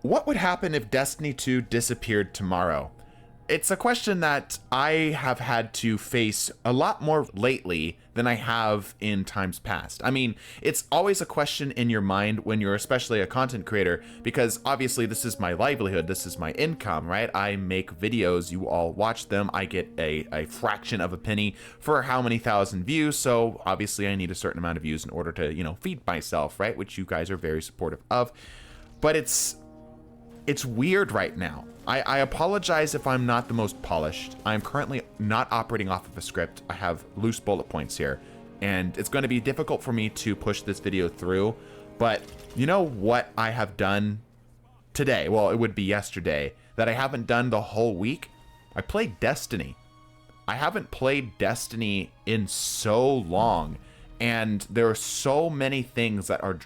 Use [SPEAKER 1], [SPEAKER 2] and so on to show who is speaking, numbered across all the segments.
[SPEAKER 1] What would happen if Destiny 2 disappeared tomorrow? It's a question that I have had to face a lot more lately than I have in times past. I mean, it's always a question in your mind when you're especially a content creator, because obviously this is my livelihood, this is my income, right? I make videos, you all watch them, I get a fraction of a penny for how many thousand views, so obviously I need a certain amount of views in order to, feed myself, right? Which you guys are very supportive of. But it's weird right now. I apologize if I'm not the most polished. I'm currently not operating off of a script. I have loose bullet points here, and it's going to be difficult for me to push this video through. But you know what I have done today? Well, it would be yesterday that I haven't done the whole week. I played Destiny. I haven't played Destiny in so long, and there are so many things that are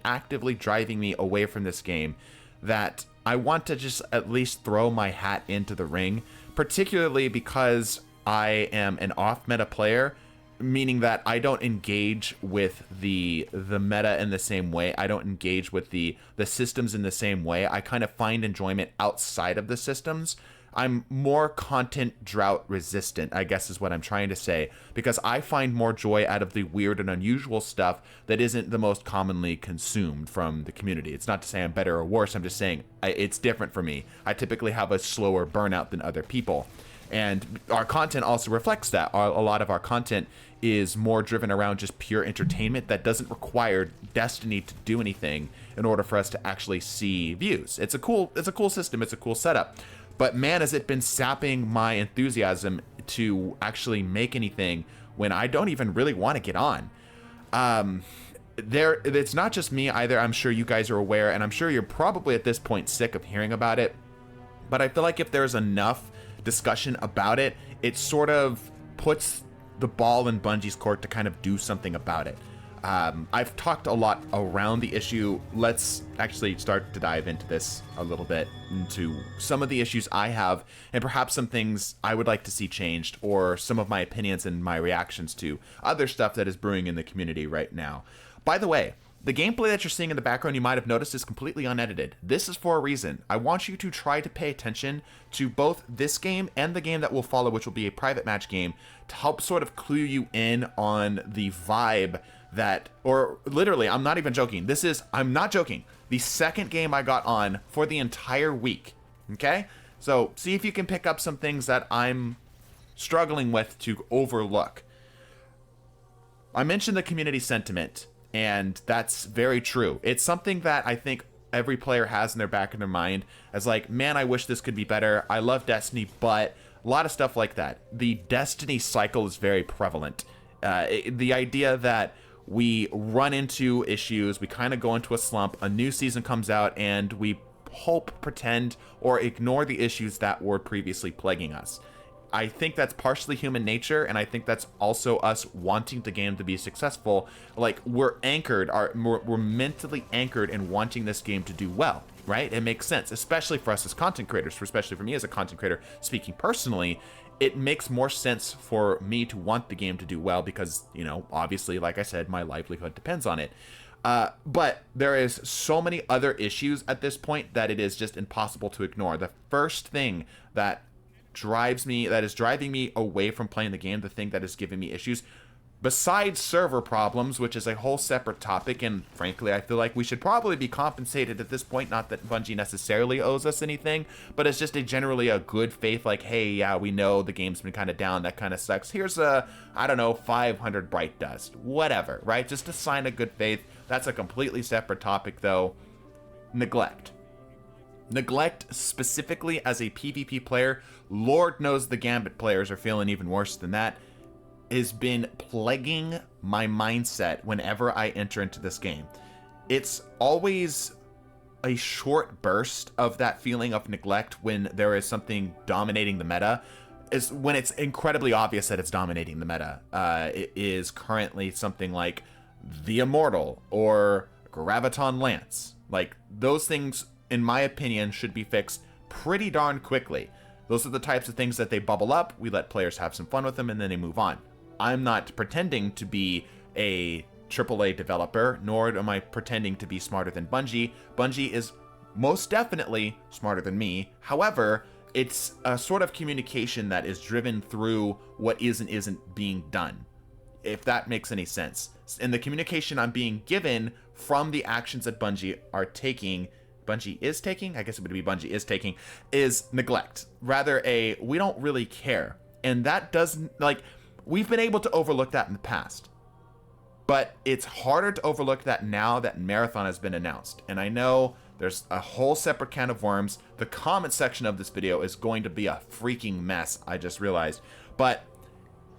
[SPEAKER 1] actively driving me away from this game, that I want to just at least throw my hat into the ring, particularly because I am an off-meta player, meaning that I don't engage with the meta in the same way. I don't engage with the systems in the same way. I kind of find enjoyment outside of the systems. I'm more content drought resistant, I guess is what I'm trying to say, because I find more joy out of the weird and unusual stuff that isn't the most commonly consumed from the community. It's not to say I'm better or worse, I'm just saying it's different for me. I typically have a slower burnout than other people. And our content also reflects that. A lot of our content is more driven around just pure entertainment that doesn't require Destiny to do anything in order for us to actually see views. It's a cool system, it's a cool setup. But man, has it been sapping my enthusiasm to actually make anything when I don't even really want to get on. It's not just me either. I'm sure you guys are aware, and I'm sure you're probably at this point sick of hearing about it. But I feel like if there's enough discussion about it, it sort of puts the ball in Bungie's court to kind of do something about it. I've talked a lot around the issue. Let's actually start to dive into this a little bit, into some of the issues I have, and perhaps some things I would like to see changed, or some of my opinions and my reactions to other stuff that is brewing in the community right now. By the way, the gameplay that you're seeing in the background, you might have noticed, is completely unedited. This is for a reason. I want you to try to pay attention to both this game and the game that will follow, which will be a private match game, to help sort of clue you in on the vibe that, or literally, I'm not even joking. I'm not joking. The second game I got on for the entire week. Okay? So see if you can pick up some things that I'm struggling with to overlook. I mentioned the community sentiment, and that's very true. It's something that I think every player has in their back of their mind as like, man, I wish this could be better. I love Destiny, but a lot of stuff like that. The Destiny cycle is very prevalent. The idea that we run into issues, we kind of go into a slump, a new season comes out, and we hope, pretend, or ignore the issues that were previously plaguing us. I think that's partially human nature, and I think that's also us wanting the game to be successful. Like, we're mentally anchored in wanting this game to do well, right? It makes sense, especially for us as content creators, especially for me as a content creator, speaking personally. It makes more sense for me to want the game to do well because, obviously, like I said, my livelihood depends on it. But there is so many other issues at this point that it is just impossible to ignore. The first thing that is driving me away from playing the game, the thing that is giving me issues, besides server problems, which is a whole separate topic, and frankly, I feel like we should probably be compensated at this point. Not that Bungie necessarily owes us anything, but it's just generally a good faith, like, hey, yeah, we know the game's been kind of down, that kind of sucks. Here's 500 bright dust, whatever, right? Just a sign of good faith. That's a completely separate topic, though. Neglect specifically as a PvP player, Lord knows the Gambit players are feeling even worse than that, has been plaguing my mindset whenever I enter into this game. It's always a short burst of that feeling of neglect when there is something dominating the meta. Is when it's incredibly obvious that it's dominating the meta. It is currently something like the Immortal or Graviton Lance. Like, those things, in my opinion, should be fixed pretty darn quickly. Those are the types of things that they bubble up, we let players have some fun with them, and then they move on. I'm not pretending to be a AAA developer, nor am I pretending to be smarter than Bungie. Bungie is most definitely smarter than me. However, it's a sort of communication that is driven through what is and isn't being done, if that makes any sense. And the communication I'm being given from the actions that Bungie are taking, Bungie is taking, I guess it would be Bungie is taking, is neglect. Rather a, we don't really care. And that doesn't, like, we've been able to overlook that in the past. But it's harder to overlook that now that Marathon has been announced. And I know there's a whole separate can of worms. The comment section of this video is going to be a freaking mess, I just realized. But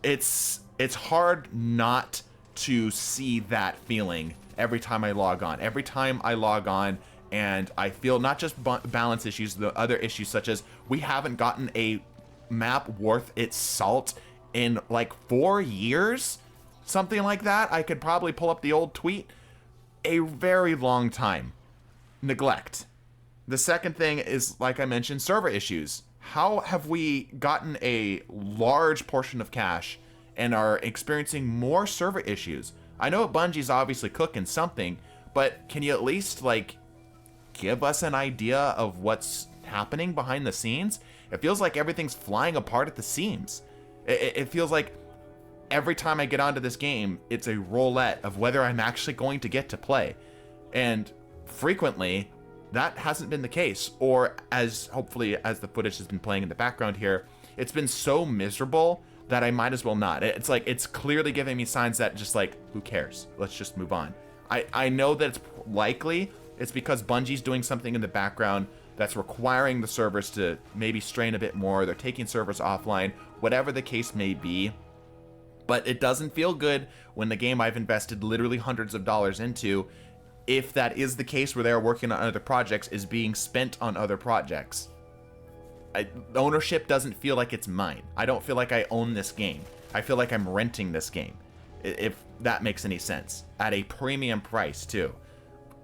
[SPEAKER 1] it's hard not to see that feeling every time I log on. Every time I log on and I feel not just balance issues, the other issues such as we haven't gotten a map worth its salt in like 4 years, something like that. I could probably pull up the old tweet. A very long time. Neglect. The second thing is, like I mentioned, server issues. How have we gotten a large portion of cash and are experiencing more server issues? I know Bungie's obviously cooking something, but can you at least like give us an idea of what's happening behind the scenes? It feels like everything's flying apart at the seams. It feels like every time I get onto this game, it's a roulette of whether I'm actually going to get to play. And frequently, that hasn't been the case. Or as hopefully as the footage has been playing in the background here, it's been so miserable that I might as well not. It's like, it's clearly giving me signs that just like, who cares? Let's just move on. I know that it's likely it's because Bungie's doing something in the background that's requiring the servers to maybe strain a bit more. They're taking servers offline, whatever the case may be. But it doesn't feel good when the game I've invested literally hundreds of dollars into, if that is the case where they're working on other projects, is being spent on other projects. Ownership doesn't feel like it's mine. I don't feel like I own this game. I feel like I'm renting this game, if that makes any sense, at a premium price too.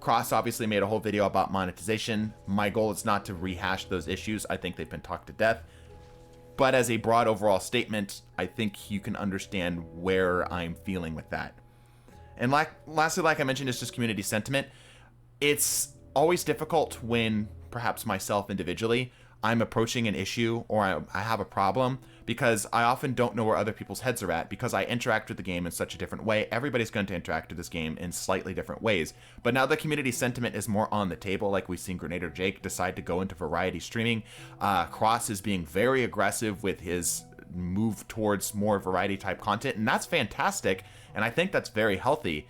[SPEAKER 1] Cross obviously made a whole video about monetization. My goal is not to rehash those issues. I think they've been talked to death. But as a broad overall statement, I think you can understand where I'm feeling with that. And lastly, like I mentioned, it's just community sentiment. It's always difficult when perhaps myself individually, I'm approaching an issue or I have a problem, because I often don't know where other people's heads are at, because I interact with the game in such a different way. Everybody's going to interact with this game in slightly different ways. But now the community sentiment is more on the table, like we've seen Grenadier Jake decide to go into variety streaming. Cross is being very aggressive with his move towards more variety type content, and that's fantastic, and I think that's very healthy.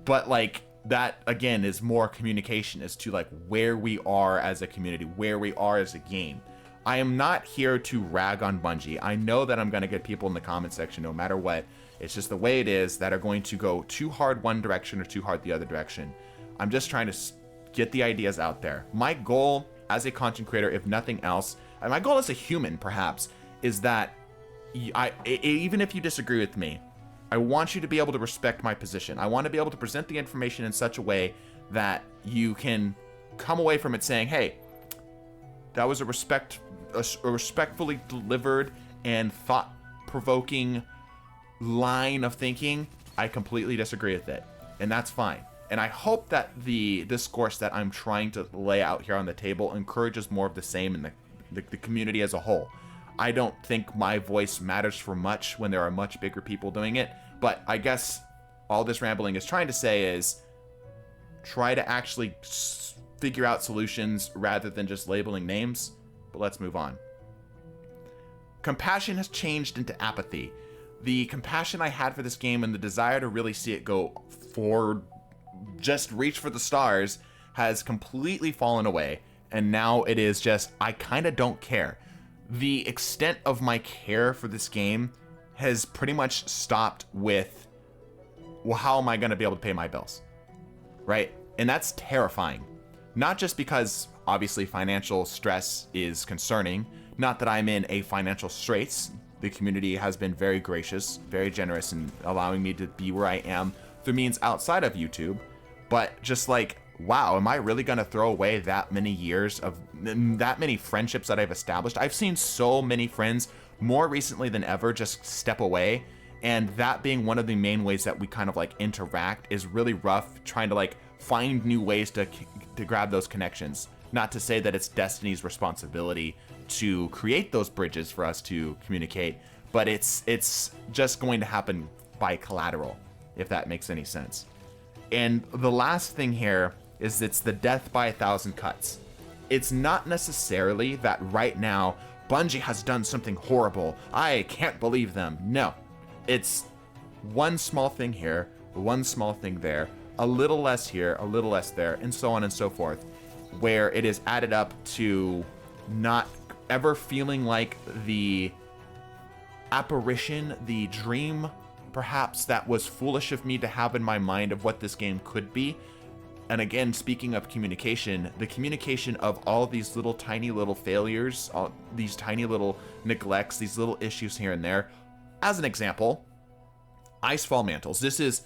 [SPEAKER 1] But like, that again is more communication as to like where we are as a community, where we are as a game. I am not here to rag on Bungie. I know that I'm going to get people in the comment section no matter what. It's just the way it is, that are going to go too hard one direction or too hard the other direction. I'm just trying to get the ideas out there. My goal as a content creator, if nothing else, and my goal as a human perhaps, is that even if you disagree with me, I want you to be able to respect my position. I want to be able to present the information in such a way that you can come away from it saying, hey, that was a respectfully delivered and thought-provoking line of thinking. I completely disagree with it, and that's fine. And I hope that the discourse that I'm trying to lay out here on the table encourages more of the same in the community as a whole. I don't think my voice matters for much when there are much bigger people doing it, but I guess all this rambling is trying to say is try to actually figure out solutions rather than just labeling names. But let's move on. Compassion has changed into apathy. The compassion I had for this game and the desire to really see it go forward, just reach for the stars, has completely fallen away, and now it is just, I kind of don't care. The extent of my care for this game has pretty much stopped with, well, how am I going to be able to pay my bills? Right? And that's terrifying. Not just because, obviously, financial stress is concerning. Not that I'm in a financial straits. The community has been very gracious, very generous in allowing me to be where I am through means outside of YouTube. But just like, wow, am I really going to throw away that many years of that many friendships that I've established? I've seen so many friends more recently than ever just step away, and that being one of the main ways that we kind of like interact is really rough, trying to like find new ways to grab those connections. Not to say that it's Destiny's responsibility to create those bridges for us to communicate, but it's just going to happen by collateral, if that makes any sense. And the last thing here is it's the death by 1,000 cuts. It's not necessarily that right now Bungie has done something horrible. I can't believe them. No, it's one small thing here, one small thing there, a little less here, a little less there, and so on and so forth, where it is added up to not ever feeling like the apparition, the dream, perhaps, that was foolish of me to have in my mind of what this game could be. And again, speaking of communication, the communication of all these little tiny little failures, all these tiny little neglects, these little issues here and there. As an example, Icefall mantles. This is,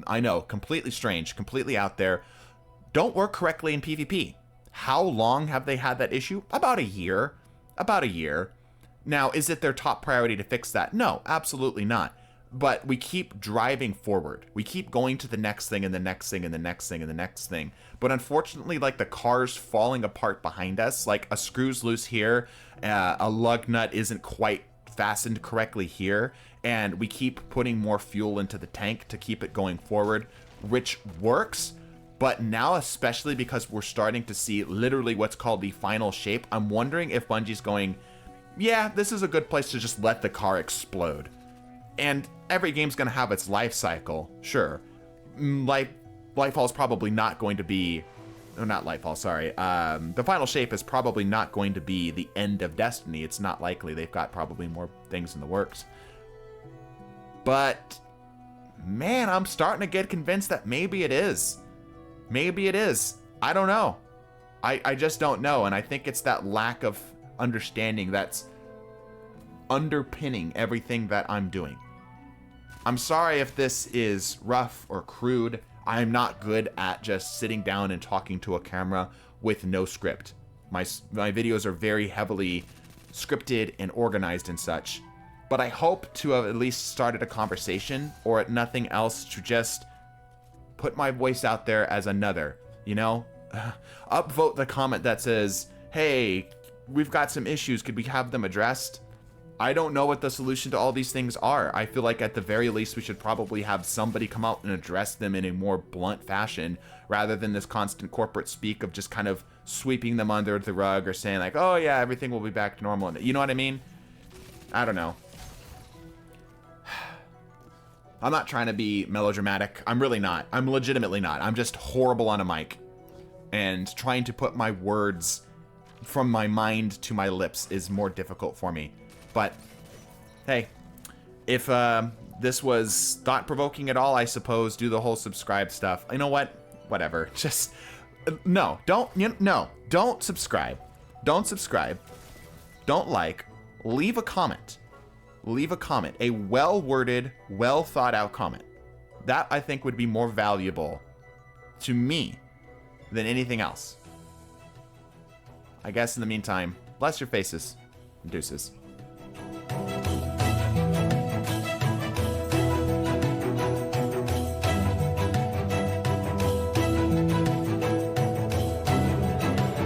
[SPEAKER 1] I know, completely strange, completely out there. Don't work correctly in PvP. How long have they had that issue? About a year. About a year. Now, is it their top priority to fix that? No, absolutely not. But we keep driving forward. We keep going to the next thing and the next thing and the next thing and the next thing. But unfortunately, like, the car's falling apart behind us. Like, a screw's loose here. A lug nut isn't quite fastened correctly here. And we keep putting more fuel into the tank to keep it going forward, which works. But now, especially because we're starting to see literally what's called the final shape, I'm wondering if Bungie's going, yeah, this is a good place to just let the car explode. And every game's going to have its life cycle, sure. Lightfall is probably not going to be... Oh, not Lightfall, sorry. The final shape is probably not going to be the end of Destiny. It's not likely. They've got probably more things in the works. But, man, I'm starting to get convinced that maybe it is. Maybe it is. I don't know. I just don't know. And I think it's that lack of understanding that's underpinning everything that I'm doing. I'm sorry if this is rough or crude. I'm not good at just sitting down and talking to a camera with no script. My videos are very heavily scripted and organized and such. But I hope to have at least started a conversation, or at nothing else, to just put my voice out there as another, you know? Upvote the comment that says, hey, we've got some issues, could we have them addressed? I don't know what the solution to all these things are. I feel like at the very least we should probably have somebody come out and address them in a more blunt fashion, rather than this constant corporate speak of just kind of sweeping them under the rug or saying like, oh yeah, everything will be back to normal. You know what I mean? I don't know. I'm not trying to be melodramatic. I'm really not. I'm legitimately not. I'm just horrible on a mic. And trying to put my words from my mind to my lips is more difficult for me. But, hey, if this was thought-provoking at all, I suppose, do the whole subscribe stuff. You know what? Whatever. Just, no, don't subscribe. Don't subscribe. Don't like. Leave a comment. Leave a comment. A well-worded, well-thought-out comment. That, I think, would be more valuable to me than anything else. I guess in the meantime, bless your faces. Deuces.